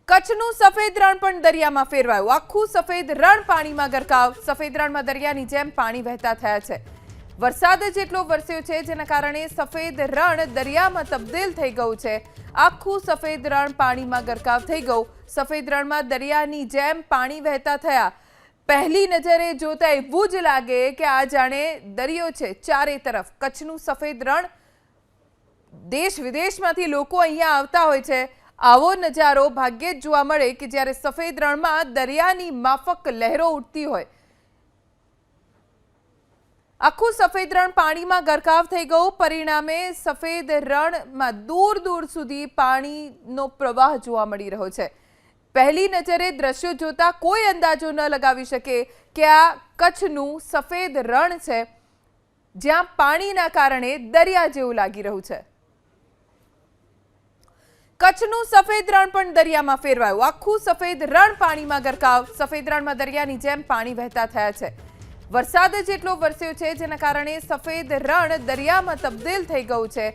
કચ્છનું સફેદ રણ પણ દરિયામાં ફેરવાયું। આખું સફેદ રણ પાણીમાં ગરકાવ। સફેદ રણમાં દરિયાની જેમ પાણી વહેતા થયા છે। વરસાદ જેટલો વરસ્યો છે જેના કારણે સફેદ રણ દરિયામાં તબદીલ થઈ ગયું છે। આખું સફેદ રણ પાણીમાં ગરકાવ થઈ ગયું। સફેદ રણમાં દરિયાની જેમ પાણી વહેતા થયા। પહેલી નજરે જોતા એવું જ લાગે કે આ જાણે દરિયો છે ચારે તરફ। કચ્છનું સફેદ રણ દેશ વિદેશમાંથી લોકો અહીંયા આવતા હોય છે। આવો નજારો ભાગ્યે જ જોવા મળે કે જ્યારે સફેદ રણમાં દરિયાની માફક લહેરો ઉઠતી હોય। આખું સફેદ રણ પાણીમાં ગરકાવ થઈ ગયું। પરિણામે સફેદ રણમાં દૂર દૂર સુધી પાણીનો પ્રવાહ જોવા મળી રહ્યો છે। પહેલી નજરે દ્રશ્યો જોતા કોઈ અંદાજો ન લગાવી શકે કે આ કચ્છનું સફેદ રણ છે જ્યાં પાણીના કારણે દરિયા જેવું લાગી રહ્યું છે। કચ્છનું સફેદ રણ પણ દરિયામાં ફેરવાયું। આખું સફેદ રણ પાણીમાં ગરકાવ। સફેદ રણમાં દરિયાની જેમ પાણી વહેતા થયા છે। વરસાદ જેટલો વરસ્યો છે જેના કારણે સફેદ રણ દરિયામાં તબદીલ થઈ ગયું છે।